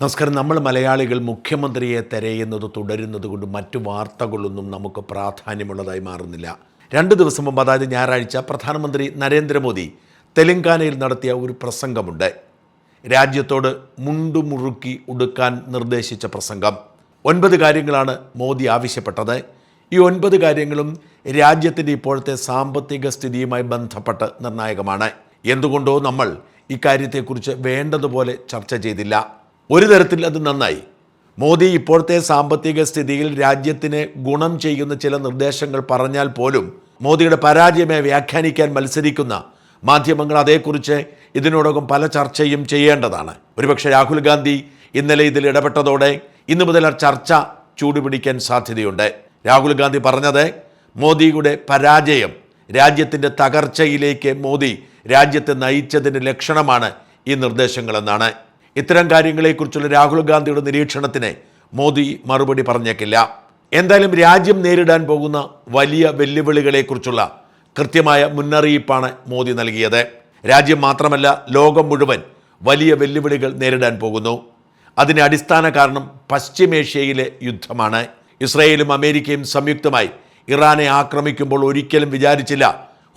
നമസ്കാരം. നമ്മൾ മലയാളികൾ മുഖ്യമന്ത്രിയെ തിരയുന്നത് തുടരുന്നത് കൊണ്ട് മറ്റു വാർത്തകളൊന്നും നമുക്ക് പ്രാധാന്യമുള്ളതായി മാറുന്നില്ല. 2 ദിവസം മുമ്പ്, അതായത് ഞായറാഴ്ച, പ്രധാനമന്ത്രി നരേന്ദ്രമോദി തെലങ്കാനയിൽ നടത്തിയ ഒരു പ്രസംഗമുണ്ട്. രാജ്യത്തോട് മുണ്ടുമുറുക്കി ഉടുക്കാൻ നിർദ്ദേശിച്ച പ്രസംഗം. 9 കാര്യങ്ങളാണ് മോദി ആവശ്യപ്പെട്ടത്. ഈ 9 കാര്യങ്ങളും രാജ്യത്തിൻ്റെ ഇപ്പോഴത്തെ സാമ്പത്തിക സ്ഥിതിയുമായി ബന്ധപ്പെട്ട് നിർണായകമാണ്. എന്തുകൊണ്ടോ നമ്മൾ ഇക്കാര്യത്തെക്കുറിച്ച് വേണ്ടതുപോലെ ചർച്ച ചെയ്തില്ല. ഒരു തരത്തിൽ അത് നന്നായി. മോദി ഇപ്പോഴത്തെ സാമ്പത്തിക സ്ഥിതിയിൽ രാജ്യത്തിന് ഗുണം ചെയ്യുന്ന ചില നിർദ്ദേശങ്ങൾ പറഞ്ഞാൽ പോലും മോദിയുടെ പരാജയമെ വ്യാഖ്യാനിക്കാൻ മത്സരിക്കുന്ന മാധ്യമങ്ങൾ അതേക്കുറിച്ച് ഇതിനോടകം പല ചർച്ചയും ചെയ്യേണ്ടതാണ്. ഒരുപക്ഷെ രാഹുൽ ഗാന്ധി ഇന്നലെ ഇതിൽ ഇടപെട്ടതോടെ ഇന്നു മുതൽ ആ ചർച്ച ചൂടുപിടിക്കാൻ സാധ്യതയുണ്ട്. രാഹുൽ ഗാന്ധി പറഞ്ഞത് മോദിയുടെ പരാജയം രാജ്യത്തിൻ്റെ തകർച്ചയിലേക്ക് മോദി രാജ്യത്തെ നയിച്ചതിൻ്റെ ലക്ഷണമാണ് ഈ നിർദ്ദേശങ്ങളെന്നാണ്. ഇത്തരം കാര്യങ്ങളെക്കുറിച്ചുള്ള രാഹുൽ ഗാന്ധിയുടെ നിരീക്ഷണത്തിന് മോദി മറുപടി പറഞ്ഞേക്കില്ല. എന്തായാലും രാജ്യം നേരിടാൻ പോകുന്ന വലിയ വെല്ലുവിളികളെക്കുറിച്ചുള്ള കൃത്യമായ മുന്നറിയിപ്പാണ് മോദി നൽകിയത്. രാജ്യം മാത്രമല്ല, ലോകം മുഴുവൻ വലിയ വെല്ലുവിളികൾ നേരിടാൻ പോകുന്നു. അതിന് അടിസ്ഥാന കാരണം പശ്ചിമേഷ്യയിലെ യുദ്ധമാണ്. ഇസ്രായേലും അമേരിക്കയും സംയുക്തമായി ഇറാനെ ആക്രമിക്കുമ്പോൾ ഒരിക്കലും വിചാരിച്ചില്ല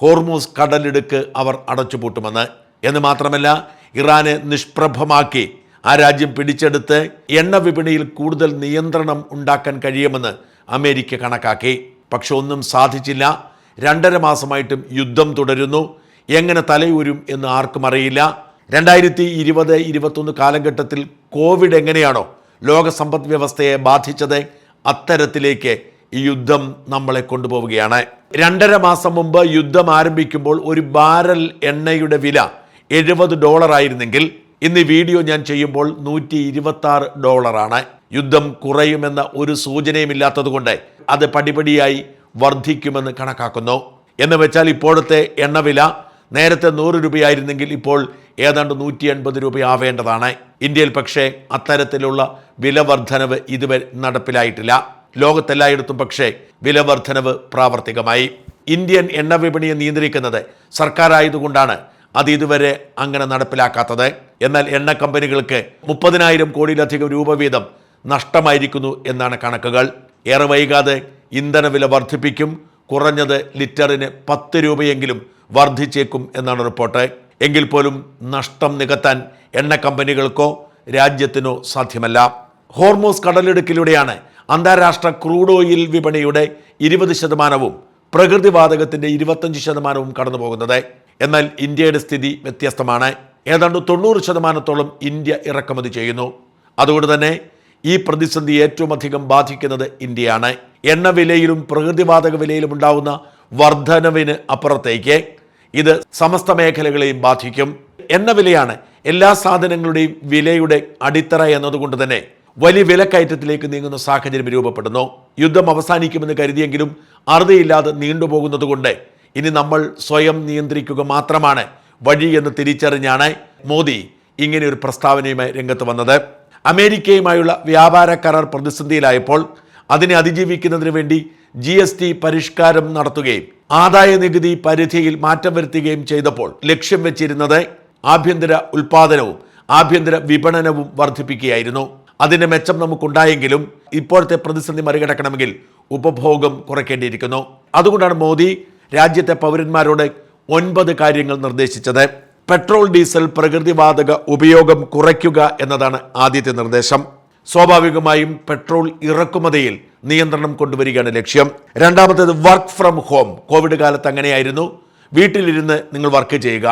ഹോർമൂസ് കടലിടുക്ക് അവർ അടച്ചുപൂട്ടുമെന്ന്. എന്ന് മാത്രമല്ല, ഇറാനെ നിഷ്പ്രഭമാക്കി ആ രാജ്യം പിടിച്ചെടുത്ത് എണ്ണ വിപണിയിൽ കൂടുതൽ നിയന്ത്രണം ഉണ്ടാക്കാൻ കഴിയുമെന്ന് അമേരിക്ക കണക്കാക്കി. പക്ഷെ ഒന്നും സാധിച്ചില്ല. 2.5 മാസമായിട്ടും യുദ്ധം തുടരുന്നു. എങ്ങനെ തലയൂരും എന്ന് ആർക്കും അറിയില്ല. 2020-21 കാലഘട്ടത്തിൽ കോവിഡ് എങ്ങനെയാണോ ലോക സമ്പദ് വ്യവസ്ഥയെ ബാധിച്ചത്, അത്തരത്തിലേക്ക് ഈ യുദ്ധം നമ്മളെ കൊണ്ടുപോവുകയാണ്. 2.5 മാസം മുമ്പ് യുദ്ധം ആരംഭിക്കുമ്പോൾ ഒരു ബാരൽ എണ്ണയുടെ വില $70 ആയിരുന്നെങ്കിൽ ഇന്ന് ഈ വീഡിയോ ഞാൻ ചെയ്യുമ്പോൾ $126. യുദ്ധം കുറയുമെന്ന ഒരു സൂചനയുമില്ലാത്തതുകൊണ്ട് അത് പടിപടിയായി വർദ്ധിക്കുമെന്ന് കണക്കാക്കുന്നു. എന്ന് വെച്ചാൽ ഇപ്പോഴത്തെ എണ്ണവില നേരത്തെ 100 രൂപയായിരുന്നെങ്കിൽ ഇപ്പോൾ ഏതാണ്ട് 180 രൂപ ആവേണ്ടതാണ്. ഇന്ത്യയിൽ പക്ഷേ അത്തരത്തിലുള്ള വില വർധനവ് ഇതുവരെ നടപ്പിലായിട്ടില്ല. ലോകത്തെല്ലായിടത്തും പക്ഷേ വില വർധനവ് പ്രാവർത്തികമായി. ഇന്ത്യൻ എണ്ണ വിപണിയെ നിയന്ത്രിക്കുന്നത് സർക്കാരായതുകൊണ്ടാണ് അത് ഇതുവരെ അങ്ങനെ നടപ്പിലാക്കാത്തത്. എന്നാൽ എണ്ണ കമ്പനികൾക്ക് 30,000 കോടിയിലധികം രൂപ വീതം നഷ്ടമായിരിക്കുന്നു എന്നാണ് കണക്കുകൾ. ഏറെ വൈകാതെ ഇന്ധനവില വർദ്ധിപ്പിക്കും. കുറഞ്ഞത് ലിറ്ററിന് 10 രൂപയെങ്കിലും വർദ്ധിച്ചേക്കും എന്നാണ് റിപ്പോർട്ട്. എങ്കിൽ പോലും നഷ്ടം നികത്താൻ എണ്ണ കമ്പനികൾക്കോ രാജ്യത്തിനോ സാധ്യമല്ല. ഹോർമൂസ് കടലിടുക്കിലൂടെയാണ് അന്താരാഷ്ട്ര ക്രൂഡ് ഓയിൽ വിപണിയുടെ 20% പ്രകൃതിവാതകത്തിൻ്റെ 25% കടന്നു പോകുന്നത്. എന്നാൽ ഇന്ത്യയുടെ സ്ഥിതി വ്യത്യസ്തമാണ്. ഏതാണ്ട് 90% ഇന്ത്യ ഇറക്കുമതി ചെയ്യുന്നു. അതുകൊണ്ട് തന്നെ ഈ പ്രതിസന്ധി ഏറ്റവും അധികം ബാധിക്കുന്നത് ഇന്ത്യയാണ്. എണ്ണ വിലയിലും പ്രകൃതിവാതക വിലയിലും ഉണ്ടാവുന്ന വർധനവിന് അപ്പുറത്തേക്ക് ഇത് സമസ്ത മേഖലകളെയും ബാധിക്കും. എണ്ണ വിലയാണ് എല്ലാ സാധനങ്ങളുടെയും വിലയുടെ അടിത്തറ എന്നതുകൊണ്ട് തന്നെ വലിയ വിലക്കയറ്റത്തിലേക്ക് നീങ്ങുന്ന സാഹചര്യം രൂപപ്പെടുന്നു. യുദ്ധം അവസാനിക്കുമെന്ന് കരുതിയെങ്കിലും അറുതിയില്ലാതെ നീണ്ടുപോകുന്നതുകൊണ്ട് ഇനി നമ്മൾ സ്വയം നിയന്ത്രിക്കുക മാത്രമാണ് വഴി എന്ന് തിരിച്ചറിഞ്ഞാണ് മോദി ഇങ്ങനെ ഒരു പ്രസ്താവനയുമായി രംഗത്ത് വന്നത്. അമേരിക്കയുമായുള്ള വ്യാപാര കരാർ പ്രതിസന്ധിയിലായപ്പോൾ അതിനെ അതിജീവിക്കുന്നതിന് വേണ്ടി GST പരിഷ്കാരം നടത്തുകയും ആദായ നികുതി പരിധിയിൽ മാറ്റം വരുത്തുകയും ചെയ്തപ്പോൾ ലക്ഷ്യം വെച്ചിരുന്നത് ആഭ്യന്തര ഉൽപാദനവും ആഭ്യന്തര വിപണനവും വർദ്ധിപ്പിക്കുകയായിരുന്നു. അതിൻ്റെ മെച്ചം നമുക്കുണ്ടായെങ്കിലും ഇപ്പോഴത്തെ പ്രതിസന്ധി മറികടക്കണമെങ്കിൽ ഉപഭോഗം കുറയ്ക്കേണ്ടിയിരിക്കുന്നു. അതുകൊണ്ടാണ് മോദി രാജ്യത്തെ പൗരന്മാരോട് 9 കാര്യങ്ങൾ നിർദ്ദേശിച്ചത്. പെട്രോൾ, ഡീസൽ, പ്രകൃതിവാതക ഉപയോഗം കുറയ്ക്കുക എന്നതാണ് ആദ്യത്തെ നിർദ്ദേശം. സ്വാഭാവികമായും പെട്രോൾ ഇറക്കുമതിയിൽ നിയന്ത്രണം കൊണ്ടുവരികയാണ് ലക്ഷ്യം. രണ്ടാമത്തേത് വർക്ക് ഫ്രം ഹോം. കോവിഡ് കാലത്ത് അങ്ങനെയായിരുന്നു. വീട്ടിലിരുന്ന് നിങ്ങൾ വർക്ക് ചെയ്യുക.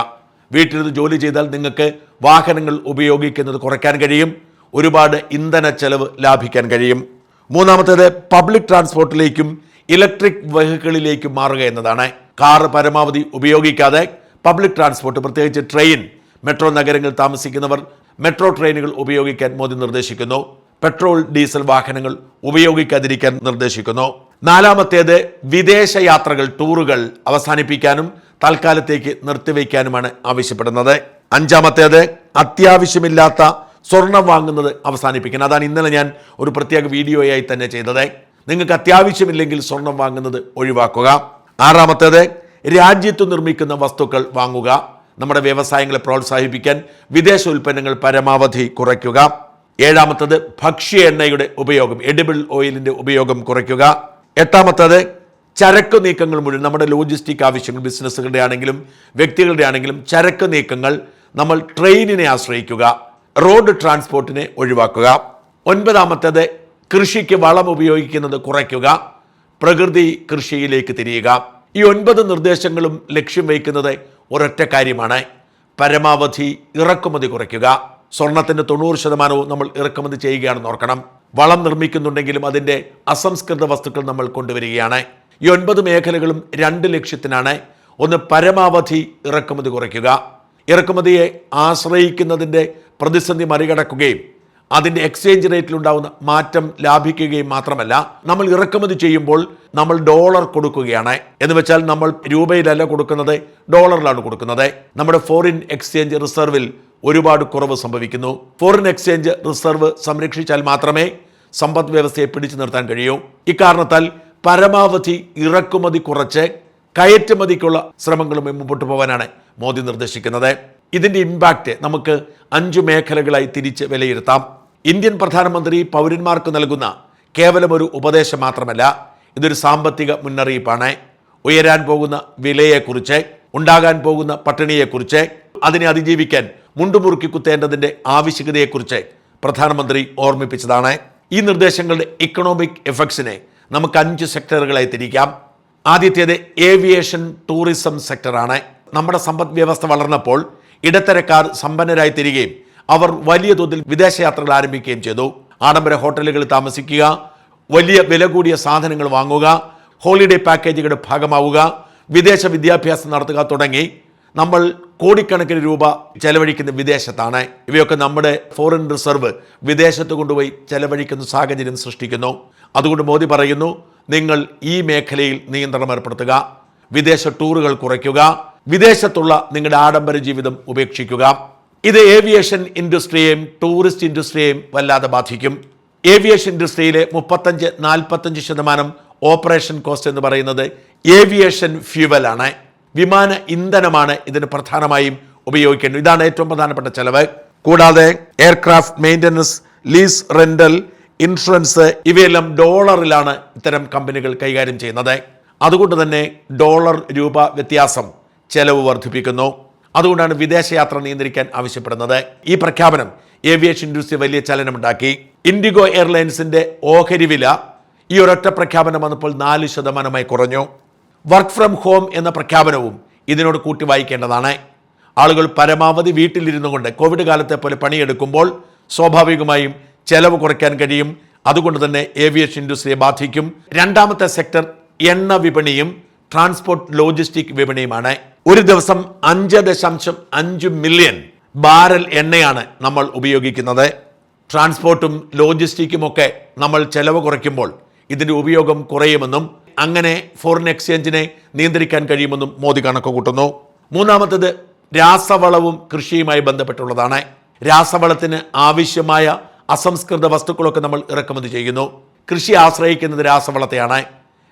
വീട്ടിലിരുന്ന് ജോലി ചെയ്താൽ നിങ്ങൾക്ക് വാഹനങ്ങൾ ഉപയോഗിക്കുന്നത് കുറയ്ക്കാൻ കഴിയും. ഒരുപാട് ഇന്ധന ചെലവ് ലാഭിക്കാൻ കഴിയും. മൂന്നാമത്തേത് പബ്ലിക് ട്രാൻസ്പോർട്ടിലേക്കും ഇലക്ട്രിക് വെഹിക്കിളിലേക്കും മാറുക എന്നതാണ്. കാർ പരമാവധി ഉപയോഗിക്കാതെ പബ്ലിക് ട്രാൻസ്പോർട്ട്, പ്രത്യേകിച്ച് ട്രെയിൻ, മെട്രോ നഗരങ്ങളിൽ താമസിക്കുന്നവർ മെട്രോ ട്രെയിനുകൾ ഉപയോഗിക്കാൻ മോദി നിർദ്ദേശിക്കുന്നു. പെട്രോൾ, ഡീസൽ വാഹനങ്ങൾ ഉപയോഗിക്കാതിരിക്കാൻ നിർദ്ദേശിക്കുന്നു. നാലാമത്തേത് വിദേശ യാത്രകൾ, ടൂറുകൾ അവസാനിപ്പിക്കാനും തൽക്കാലത്തേക്ക് നിർത്തിവെക്കാനുമാണ് ആവശ്യപ്പെടുന്നത്. അഞ്ചാമത്തേത് അത്യാവശ്യമില്ലാത്ത സ്വർണം വാങ്ങുന്നത് അവസാനിപ്പിക്കണം. അതാണ് ഇന്നലെ ഞാൻ ഒരു പ്രത്യേക വീഡിയോയായി തന്നെ ചെയ്തത്. നിങ്ങൾക്ക് അത്യാവശ്യമില്ലെങ്കിൽ സ്വർണം വാങ്ങുന്നത് ഒഴിവാക്കുക. ആറാമത്തേത് രാജ്യത്ത് നിർമ്മിക്കുന്ന വസ്തുക്കൾ വാങ്ങുക. നമ്മുടെ വ്യവസായങ്ങളെ പ്രോത്സാഹിപ്പിക്കാൻ വിദേശ ഉൽപ്പന്നങ്ങൾ പരമാവധി കുറയ്ക്കുക. ഏഴാമത്തത് ഭക്ഷ്യ എണ്ണയുടെ ഉപയോഗം, എഡിബിൾ ഓയിലിന്റെ ഉപയോഗം കുറയ്ക്കുക. എട്ടാമത്തത് ചരക്ക് നീക്കങ്ങൾ മുഴുവൻ നമ്മുടെ ലോജിസ്റ്റിക് ആവശ്യങ്ങൾ, ബിസിനസ്സുകളുടെ ആണെങ്കിലും വ്യക്തികളുടെ ആണെങ്കിലും ചരക്ക് നീക്കങ്ങൾ നമ്മൾ ട്രെയിനിനെ ആശ്രയിക്കുക, റോഡ് ട്രാൻസ്പോർട്ടിനെ ഒഴിവാക്കുക. ഒൻപതാമത്തേത് കൃഷിക്ക് വളം ഉപയോഗിക്കുന്നത് കുറയ്ക്കുക, പ്രകൃതി കൃഷിയിലേക്ക് തിരിയുക. ഈ 9 നിർദ്ദേശങ്ങളും ലക്ഷ്യം വയ്ക്കുന്നത് ഒരൊറ്റ കാര്യമാണ്: പരമാവധി ഇറക്കുമതി കുറയ്ക്കുക. സ്വർണത്തിൻ്റെ 90% നമ്മൾ ഇറക്കുമതി ചെയ്യുകയാണെന്ന് ഓർക്കണം. വളം നിർമ്മിക്കുന്നുണ്ടെങ്കിലും അതിൻ്റെ അസംസ്കൃത വസ്തുക്കൾ നമ്മൾ കൊണ്ടുവരികയാണ്. ഈ 9 മേഖലകളും 2 ലക്ഷ്യത്തിനാണ്. ഒന്ന്, പരമാവധി ഇറക്കുമതി കുറയ്ക്കുക. ഇറക്കുമതിയെ ആശ്രയിക്കുന്നതിൻ്റെ പ്രതിസന്ധി മറികടക്കുകയും അതിൻ്റെ എക്സ്ചേഞ്ച് റേറ്റിലുണ്ടാകുന്ന മാറ്റം ലാഭിക്കുകയും മാത്രമല്ല, നമ്മൾ ഇറക്കുമതി ചെയ്യുമ്പോൾ നമ്മൾ ഡോളർ കൊടുക്കുകയാണ്. എന്ന് വെച്ചാൽ നമ്മൾ രൂപയിലല്ല കൊടുക്കുന്നത്, ഡോളറിലാണ് കൊടുക്കുന്നത്. നമ്മുടെ ഫോറിൻ എക്സ്ചേഞ്ച് റിസർവിൽ ഒരുപാട് കുറവ് സംഭവിക്കുന്നു. ഫോറിൻ എക്സ്ചേഞ്ച് റിസർവ് സംരക്ഷിച്ചാൽ മാത്രമേ സമ്പദ് വ്യവസ്ഥയെ പിടിച്ചു നിർത്താൻ കഴിയൂ. ഇക്കാരണത്താൽ പരമാവധി ഇറക്കുമതി കുറച്ച് കയറ്റുമതിക്കുള്ള ശ്രമങ്ങളുമായി മുമ്പോട്ട് പോകാനാണ് മോദി നിർദ്ദേശിക്കുന്നത്. ഇതിൻ്റെ ഇമ്പാക്റ്റ് നമുക്ക് 5 മേഖലകളായി തിരിച്ച് വിലയിരുത്താം. ഇന്ത്യൻ പ്രധാനമന്ത്രി പൗരന്മാർക്ക് നൽകുന്ന കേവലം ഒരു ഉപദേശം മാത്രമല്ല, ഇതൊരു സാമ്പത്തിക മുന്നറിയിപ്പാണ്. ഉയരാൻ പോകുന്ന വിലയെക്കുറിച്ച്, ഉണ്ടാകാൻ പോകുന്ന പട്ടിണിയെക്കുറിച്ച്, അതിനെ അതിജീവിക്കാൻ മുണ്ടുമുറുക്കി കുത്തേണ്ടതിൻ്റെ ആവശ്യകതയെക്കുറിച്ച് പ്രധാനമന്ത്രി ഓർമ്മിപ്പിച്ചതാണ്. ഈ നിർദ്ദേശങ്ങളുടെ ഇക്കണോമിക് എഫക്ട്സിനെ നമുക്ക് 5 സെക്ടറുകളായി തിരിക്കാം. ആദ്യത്തേത് ഏവിയേഷൻ ടൂറിസം സെക്ടറാണ്. നമ്മുടെ സമ്പദ് വ്യവസ്ഥ വളർന്നപ്പോൾ ഇടത്തരക്കാർ സമ്പന്നരായി തീരുകയും അവർ വലിയ തോതിൽ വിദേശയാത്രകൾ ആരംഭിക്കുകയും ചെയ്തു. ആഡംബര ഹോട്ടലുകളിൽ താമസിക്കുക, വലിയ വില കൂടിയ സാധനങ്ങൾ വാങ്ങുക, ഹോളിഡേ പാക്കേജുകളുടെ ഭാഗമാവുക, വിദേശ വിദ്യാഭ്യാസം നടത്തുക തുടങ്ങി നമ്മൾ കോടിക്കണക്കിന് രൂപ ചെലവഴിക്കുന്ന വിദേശത്താണ്. ഇവയൊക്കെ നമ്മുടെ ഫോറിൻ റിസർവ് വിദേശത്ത് കൊണ്ടുപോയി ചെലവഴിക്കുന്ന സാഹചര്യം സൃഷ്ടിക്കുന്നു. അതുകൊണ്ട് മോദി പറയുന്നു, നിങ്ങൾ ഈ മേഖലയിൽ നിയന്ത്രണം ഏർപ്പെടുത്തുക, വിദേശ ടൂറുകൾ കുറയ്ക്കുക, വിദേശത്തുള്ള നിങ്ങളുടെ ആഡംബര ജീവിതം ഉപേക്ഷിക്കുക. ഇത് ഏവിയേഷൻ ഇൻഡസ്ട്രിയെയും ടൂറിസ്റ്റ് ഇൻഡസ്ട്രിയെയും വല്ലാതെ ബാധിക്കും. ഏവിയേഷൻ ഇൻഡസ്ട്രിയിലെ 35-45% ഓപ്പറേഷൻ കോസ്റ്റ് എന്ന് പറയുന്നത് ഏവിയേഷൻ ഫ്യൂവലാണ്, വിമാന ഇന്ധനമാണ് ഇതിന് പ്രധാനമായും ഉപയോഗിക്കേണ്ടത്. ഇതാണ് ഏറ്റവും പ്രധാനപ്പെട്ട ചെലവ്. കൂടാതെ aircraft maintenance, lease rental, insurance ഇവയെല്ലാം ഡോളറിലാണ് ഇത്തരം കമ്പനികൾ കൈകാര്യം ചെയ്യുന്നത്. അതുകൊണ്ട് തന്നെ ഡോളർ രൂപ വ്യത്യാസം ചെലവ് വർദ്ധിപ്പിക്കുന്നു. അതുകൊണ്ടാണ് വിദേശയാത്ര നിയന്ത്രിക്കാൻ ആവശ്യപ്പെടുന്നത്. ഈ പ്രഖ്യാപനം ഏവിയേഷൻ ഇൻഡസ്ട്രി വലിയ ചലനമുണ്ടാക്കി. ഇൻഡിഗോ എയർലൈൻസിന്റെ ഓഹരി വില ഈ ഒരൊറ്റ പ്രഖ്യാപനം വന്നപ്പോൾ 4% കുറഞ്ഞു. വർക്ക് ഫ്രം ഹോം എന്ന പ്രഖ്യാപനവും ഇതിനോട് കൂട്ടി വായിക്കേണ്ടതാണ്. ആളുകൾ പരമാവധി വീട്ടിലിരുന്നു കൊണ്ട് കോവിഡ് കാലത്തെ പോലെ പണിയെടുക്കുമ്പോൾ സ്വാഭാവികമായും ചെലവ് കുറയ്ക്കാൻ കഴിയും. അതുകൊണ്ട് തന്നെ ഏവിയേഷൻ ഇൻഡസ്ട്രിയെ ബാധിക്കും. രണ്ടാമത്തെ സെക്ടർ എണ്ണ വിപണിയും ട്രാൻസ്പോർട്ട് ലോജിസ്റ്റിക് വിപണിയുമാണ്. ഒരു ദിവസം 5.5 മില്യൺ ബാരൽ എണ്ണയാണ് നമ്മൾ ഉപയോഗിക്കുന്നത്. ട്രാൻസ്പോർട്ടും ലോജിസ്റ്റിക്കും ഒക്കെ നമ്മൾ ചെലവ് കുറയ്ക്കുമ്പോൾ ഇതിൻ്റെ ഉപയോഗം കുറയുമെന്നും അങ്ങനെ ഫോറിൻ എക്സ്ചേഞ്ചിനെ നിയന്ത്രിക്കാൻ കഴിയുമെന്നും മോദി കണക്ക് കൂട്ടുന്നു. മൂന്നാമത്തേത് രാസവളവും കൃഷിയുമായി ബന്ധപ്പെട്ടുള്ളതാണ്. രാസവളത്തിന് ആവശ്യമായ അസംസ്കൃത വസ്തുക്കളൊക്കെ നമ്മൾ ഇറക്കുമതി ചെയ്യുന്നു. കൃഷി ആശ്രയിക്കുന്നത് രാസവളത്തെയാണ്.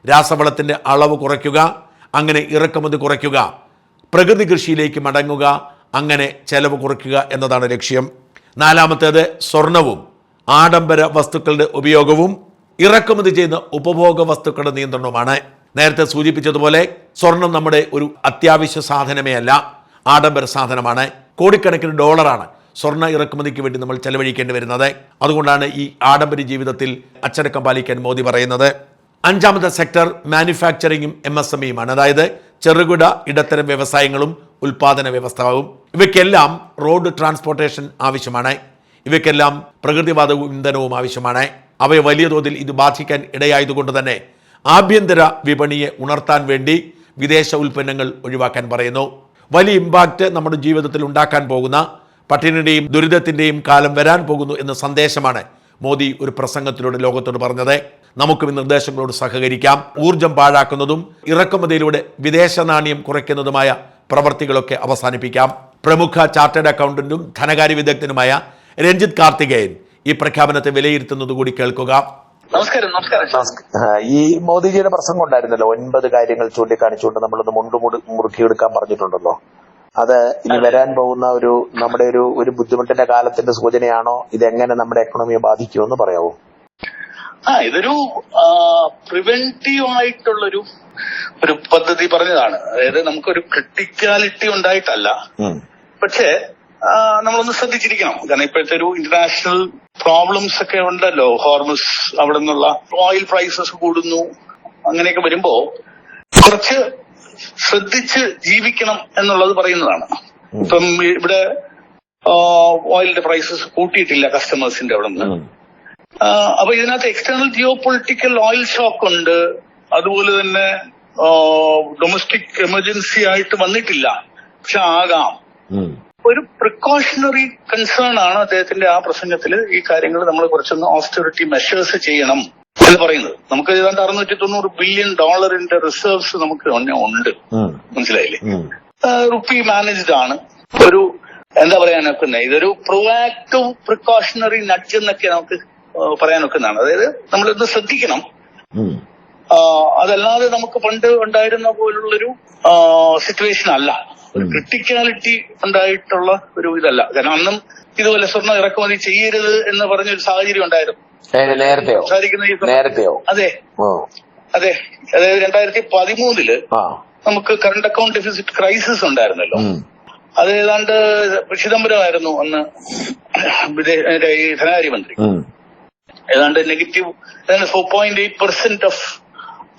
രാസവളത്തിൻ്റെ അളവ് കുറയ്ക്കുക, അങ്ങനെ ഇറക്കുമതി കുറയ്ക്കുക, പ്രകൃതി കൃഷിയിലേക്ക് മടങ്ങുക, അങ്ങനെ ചെലവ് കുറയ്ക്കുക എന്നതാണ് ലക്ഷ്യം. നാലാമത്തേത് സ്വർണവും ആഡംബര വസ്തുക്കളുടെ ഉപയോഗവും ഇറക്കുമതി ചെയ്യുന്ന ഉപഭോഗ വസ്തുക്കളുടെ നിയന്ത്രണവുമാണ്. നേരത്തെ സൂചിപ്പിച്ചതുപോലെ സ്വർണം നമ്മുടെ ഒരു അത്യാവശ്യ സാധനമേ അല്ല, ആഡംബര സാധനമാണ്. കോടിക്കണക്കിന് ഡോളറാണ് സ്വർണ്ണ ഇറക്കുമതിക്ക് വേണ്ടി നമ്മൾ ചെലവഴിക്കേണ്ടി വരുന്നത്. അതുകൊണ്ടാണ് ഈ ആഡംബര ജീവിതത്തിൽ അച്ചടക്കം പാലിക്കാൻ മോദി പറയുന്നത്. അഞ്ചാമത്തെ സെക്ടർ മാനുഫാക്ചറിങ്ങും MSMEയുമാണ്. അതായത് ചെറുകിട ഇടത്തരം വ്യവസായങ്ങളും ഉൽപാദന വ്യവസ്ഥയും. ഇവയ്ക്കെല്ലാം റോഡ് ട്രാൻസ്പോർട്ടേഷൻ ആവശ്യമാണ്. ഇവയ്ക്കെല്ലാം പ്രകൃതിവാതകവും ഇന്ധനവും ആവശ്യമാണ്. അവയെ വലിയ തോതിൽ ഇത് ബാധിക്കാൻ ഇടയായതുകൊണ്ട് തന്നെ ആഭ്യന്തര വിപണിയെ ഉണർത്താൻ വേണ്ടി വിദേശ ഉൽപ്പന്നങ്ങൾ ഒഴിവാക്കാൻ പറയുന്നു. വലിയ ഇമ്പാക്റ്റ് നമ്മുടെ ജീവിതത്തിൽ ഉണ്ടാക്കാൻ പോകുന്ന പട്ടിണിയുടെയും ദുരിതത്തിൻ്റെയും കാലം വരാൻ പോകുന്നു എന്ന സന്ദേശമാണ് മോദി ഒരു പ്രസംഗത്തിലൂടെ ലോകത്തോട് പറഞ്ഞത്. നമുക്കും ഈ നിർദ്ദേശങ്ങളോട് സഹകരിക്കാം. ഊർജം പാഴാക്കുന്നതും ഇറക്കുമതിയിലൂടെ വിദേശ നാണ്യം കുറയ്ക്കുന്നതുമായ പ്രവർത്തികളൊക്കെ അവസാനിപ്പിക്കാം. പ്രമുഖ ചാർട്ടേഡ് അക്കൗണ്ടന്റും ധനകാര്യ വിദഗ്ധനുമായ രഞ്ജിത്ത് കാർത്തികേയൻ ഈ പ്രഖ്യാപനത്തെ വിലയിരുത്തുന്നത് കൂടി കേൾക്കുക. നമസ്കാരം. ഈ മോദിജിയുടെ പ്രസംഗം ഉണ്ടായിരുന്നല്ലോ, 9 കാര്യങ്ങൾ ചൂണ്ടിക്കാണിച്ചുകൊണ്ട് നമ്മളൊന്ന് മുറുക്കിയെടുക്കാൻ പറഞ്ഞിട്ടുണ്ടല്ലോ. അത് ഇനി വരാൻ പോകുന്ന നമ്മുടെ ഒരു ബുദ്ധിമുട്ടിന്റെ കാലത്തിന്റെ സൂചനയാണോ? ഇതെങ്ങനെ നമ്മുടെ എക്കണോമിയെ ബാധിക്കുമെന്ന് പറയാവോ? ഇതൊരു പ്രിവെന്റീവ് ആയിട്ടുള്ളൊരു പദ്ധതി പറഞ്ഞതാണ്. അതായത് നമുക്കൊരു ക്രിട്ടിക്കാലിറ്റി ഉണ്ടായിട്ടല്ല, പക്ഷേ നമ്മളൊന്ന് ശ്രദ്ധിച്ചിരിക്കണം. കാരണം ഇപ്പോഴത്തെ ഒരു ഇന്റർനാഷണൽ പ്രോബ്ലംസ് ഒക്കെ ഉണ്ടല്ലോ. ഹോർമസ് അവിടെ നിന്നുള്ള ഓയിൽ പ്രൈസസ് കൂടുന്നു, അങ്ങനെയൊക്കെ വരുമ്പോ കുറച്ച് ശ്രദ്ധിച്ച് ജീവിക്കണം എന്നുള്ളത് പറയുന്നതാണ്. ഇപ്പം ഇവിടെ ഓയിലിന്റെ പ്രൈസസ് കൂട്ടിയിട്ടില്ല കസ്റ്റമേഴ്സിന്റെ അവിടെ നിന്ന്. അപ്പൊ ഇതിനകത്ത് external geo political oil shock ഉണ്ട്. അതുപോലെ തന്നെ ഡൊമസ്റ്റിക് എമർജൻസി ആയിട്ട് വന്നിട്ടില്ല, പക്ഷെ ആകാം. ഒരു പ്രിക്കോഷണറി കൺസേൺ ആണ് അദ്ദേഹത്തിന്റെ ആ പ്രസംഗത്തിൽ ഈ കാര്യങ്ങൾ നമ്മൾ കുറച്ചൊന്ന് ഓസ്റ്ററിറ്റി മെഷേഴ്സ് ചെയ്യണം എന്ന് പറയുന്നത്. നമുക്ക് ഏതാണ്ട് $690 ബില്യൺ റിസർവ്സ് നമുക്ക് ഉണ്ട്. മനസ്സിലായില്ലേ? റുപ്പി മാനേജ്ഡ് ആണ്. ഒരു എന്താ പറയാനൊക്കുന്നത്, ഇതൊരു പ്രൊആക്റ്റീവ് പ്രിക്കോഷണറി നഡ്ജ് എന്നൊക്കെ നമുക്ക് പറയാനൊക്കുന്നതാണ്. അതായത് നമ്മളിന്ന് ശ്രദ്ധിക്കണം. അതല്ലാതെ നമുക്ക് പണ്ട് ഉണ്ടായിരുന്ന പോലുള്ളൊരു സിറ്റുവേഷൻ അല്ല, ഒരു ക്രിട്ടിക്കാലിറ്റി ഉണ്ടായിട്ടുള്ള ഒരു ഇതല്ല. കാരണം അന്നും ഇതുപോലെ സ്വർണ്ണം ഇറക്കുമതി ചെയ്യരുത് എന്ന് പറഞ്ഞൊരു സാഹചര്യം ഉണ്ടായിരുന്നു. നേരത്തെയോ? അതെ. അതായത് 2013 നമുക്ക് കറണ്ട് അക്കൗണ്ട് ഡെഫിസിറ്റ് ക്രൈസിസ് ഉണ്ടായിരുന്നല്ലോ. അത് ഏതാണ്ട് ചിദംബരമായിരുന്നു അന്ന് ധനകാര്യമന്ത്രി. ഏതാണ്ട് നെഗറ്റീവ് 4.8% ഓഫ്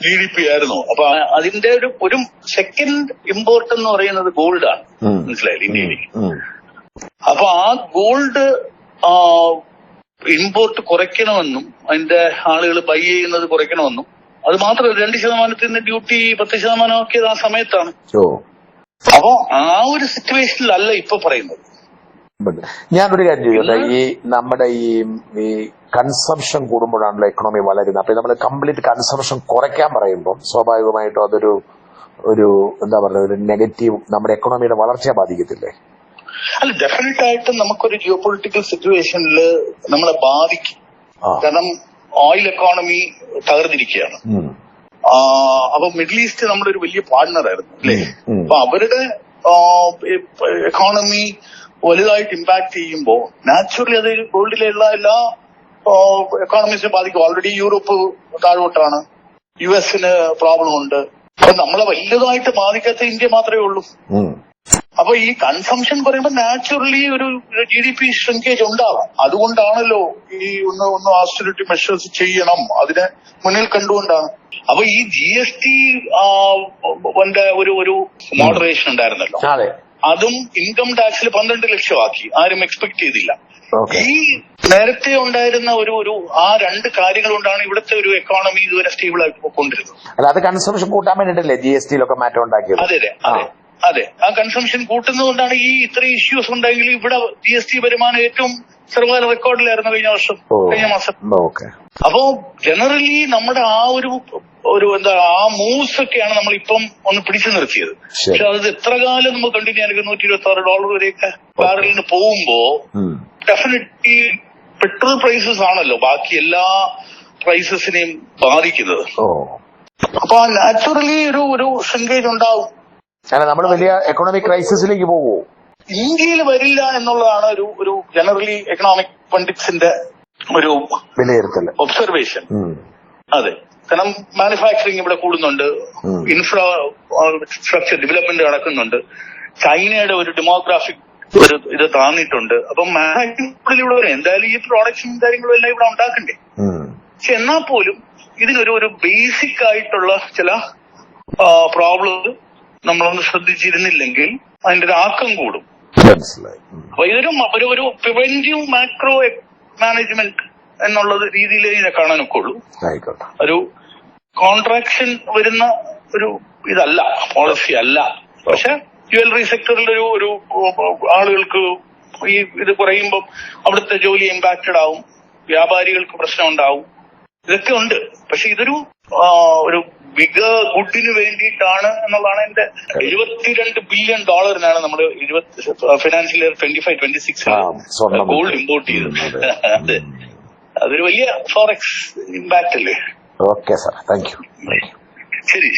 GDP ആയിരുന്നു. അപ്പൊ അതിന്റെ ഒരു സെക്കൻഡ് ഇമ്പോർട്ട് എന്ന് പറയുന്നത് ഗോൾഡാണ്. മനസ്സിലായില്ലേ? ഇന്ത്യയിലേക്ക്. അപ്പൊ ആ ഗോൾഡ് ഇമ്പോർട്ട് കുറയ്ക്കണമെന്നും അതിന്റെ ആളുകൾ ബൈ ചെയ്യുന്നത് കുറയ്ക്കണമെന്നും, അത് മാത്രമല്ല 2% ഡ്യൂട്ടി 10% ആക്കിയത് ആ സമയത്താണ്. അപ്പോ ആ ഒരു സിറ്റുവേഷനിലല്ല ഇപ്പൊ പറയുന്നത്. ഞാനൊരു കാര്യം ചോദിക്കട്ടെ, നമ്മുടെ ഈ കൺസംഷൻ കൂടുമ്പോഴാണല്ലോ എക്കണോമി വളരുന്നത്. അപ്പൊ നമ്മൾ കംപ്ലീറ്റ് കൺസംഷൻ കുറയ്ക്കാൻ പറയുമ്പോൾ സ്വാഭാവികമായിട്ടും അതൊരു എന്താ പറയുക, ഒരു നെഗറ്റീവ് നമ്മുടെ എക്കണോമിയുടെ വളർച്ചയെ ബാധിക്കത്തില്ലേ? അല്ല, ഡെഫിനറ്റ് ആയിട്ടും നമുക്കൊരു ജിയോ പൊളിറ്റിക്കൽ സിറ്റുവേഷനിൽ നമ്മളെ ബാധിക്കും. കാരണം ഓയിൽ എക്കോണമി തകർന്നിരിക്കുകയാണ്. അപ്പൊ മിഡിൽ ഈസ്റ്റ് നമ്മുടെ ഒരു വലിയ പാർട്ണർ ആയിരുന്നു അല്ലേ? അപ്പൊ അവരുടെ എക്കോണമി വലുതായിട്ട് ഇമ്പാക്ട് ചെയ്യുമ്പോൾ നാച്ചുറലി അത് ഗോൾഡിലുള്ള എല്ലാ എക്കോണമീസിനെ ബാധിക്കും. ഓൾറെഡി യൂറോപ്പ് താഴോട്ടാണ്, US-ന് പ്രോബ്ലം ഉണ്ട്. അപ്പൊ നമ്മളെ വലുതായിട്ട് ബാധിക്കാത്ത ഇന്ത്യ മാത്രമേ ഉള്ളൂ. അപ്പൊ ഈ കൺസംഷൻ പറയുമ്പോൾ നാച്ചുറലി ഒരു GDP ഷ്രിങ്കേജ് ഉണ്ടാവാം. അതുകൊണ്ടാണല്ലോ ഈ ഒന്ന് ഓസ്റ്ററിറ്റി മെഷേഴ്സ് ചെയ്യണം, അതിനെ മുന്നിൽ കണ്ടുകൊണ്ടാണ്. അപ്പൊ ഈ GST ഒരു മോഡറേഷൻ ഉണ്ടായിരുന്നല്ലോ, അതും ഇൻകം ടാക്സിൽ 12 ലക്ഷം ആക്കി. ആരും എക്സ്പെക്ട് ചെയ്തില്ല. ഈ നേരത്തെ ഉണ്ടായിരുന്ന ഒരു ആ രണ്ട് കാര്യങ്ങൾ കൊണ്ടാണ് ഇവിടുത്തെ ഒരു എക്കോണമി ഇതുവരെ സ്റ്റേബിൾ ആയി പോയിക്കൊണ്ടിരുന്നത്. അത് കൺസംഷൻ കൂട്ടാൻ വേണ്ടിട്ടല്ലേ GST-യിലൊക്കെ മാറ്റം ഉണ്ടാക്കിയത്? അതെ, ആ കൺസംഷൻ കൂട്ടുന്നതുകൊണ്ടാണ് ഈ ഇത്രയും ഇഷ്യൂസ് ഉണ്ടെങ്കിൽ ഇവിടെ GST വരുമാനം ഏറ്റവും സർവകാല റെക്കോർഡിലായിരുന്നു കഴിഞ്ഞ മാസം. അപ്പോ ജനറലി നമ്മുടെ ആ ആ മൂവ്സ് ഒക്കെയാണ് നമ്മളിപ്പം ഒന്ന് പിടിച്ചു നിർത്തിയത്. പക്ഷെ അത് എത്ര കാലം നമ്മൾ കണ്ടിന്യൂ ആയിരിക്കും? $126 വരെയൊക്കെ ബാരലിന് പോകുമ്പോ ഡെഫിനറ്റ്ലി പെട്രോൾ പ്രൈസസ് ആണല്ലോ ബാക്കി എല്ലാ പ്രൈസസിനെയും ബാധിക്കുന്നത്. അപ്പൊ നാച്ചുറലി ഒരു ഷ്രിങ്കേജ് ഉണ്ടാവും. നമ്മൾ വലിയ എക്കണോമിക് ക്രൈസിസിലേക്ക് പോകുമോ? ഇന്ത്യയിൽ വരില്ല എന്നുള്ളതാണ് ഒരു ജനറലി എക്കണോമിക് പണ്ഡിറ്റ്സിന്റെ ഒരു വിലയിരുത്തൽ, ഒബ്സർവേഷൻ. അതെ, കാരണം മാനുഫാക്ചറിങ് ഇവിടെ കൂടുന്നുണ്ട്, ഇൻഫ്രാസ്ട്രക്ചർ ഡെവലപ്മെന്റ് നടക്കുന്നുണ്ട്, ചൈനയുടെ ഒരു ഡെമോഗ്രാഫിക് ഇത് താന്നിട്ടുണ്ട്. അപ്പം മാനുഫാക്ചറിംഗ് ഇവിടെ വരും. എന്തായാലും ഈ പ്രോഡക്ട്സും കാര്യങ്ങളും എല്ലാം ഇവിടെ ഉണ്ടാക്കണ്ടേ? പക്ഷെ എന്നാൽ പോലും ഇതിനൊരു ബേസിക് ആയിട്ടുള്ള ചില പ്രോബ്ലം നമ്മളൊന്ന് ശ്രദ്ധിച്ചിരുന്നില്ലെങ്കിൽ അതിന്റെ ഒരു ആക്കം കൂടും. അപ്പൊ ഇതൊരു പ്രിവെന്റീവ് മാക്രോ മാനേജ്മെന്റ് എന്നുള്ള രീതിയിൽ ഇതിനെ കാണാനൊക്കെ ഉള്ളൂ. ഒരു കോൺട്രാക്ഷൻ വരുന്ന ഒരു ഇതല്ല, പോളിസി അല്ല. പക്ഷെ ജ്വല്ലറി സെക്ടറിൽ ഒരു ആളുകൾക്ക് ഈ ഇത് കുറയുമ്പോൾ അവിടുത്തെ ജോലി ഇമ്പാക്റ്റഡ് ആവും, വ്യാപാരികൾക്ക് പ്രശ്നം ഉണ്ടാവും, ഇതൊക്കെ ഉണ്ട്. പക്ഷെ ഇതൊരു ഗുഡിന് വേണ്ടിയിട്ടാണ് എന്നുള്ളതാണ് എന്റെ. $72 ബില്യൺ നമ്മൾ ഫിനാൻഷ്യൽ ഇയർ 25-26 ഗോൾഡ് ഇമ്പോർട്ട് ചെയ്തത്. അതെ, അതൊരു വലിയ ഫോറക്സ് ഇമ്പാക്ട് അല്ലേ? Okay sir, thank you. ശരി.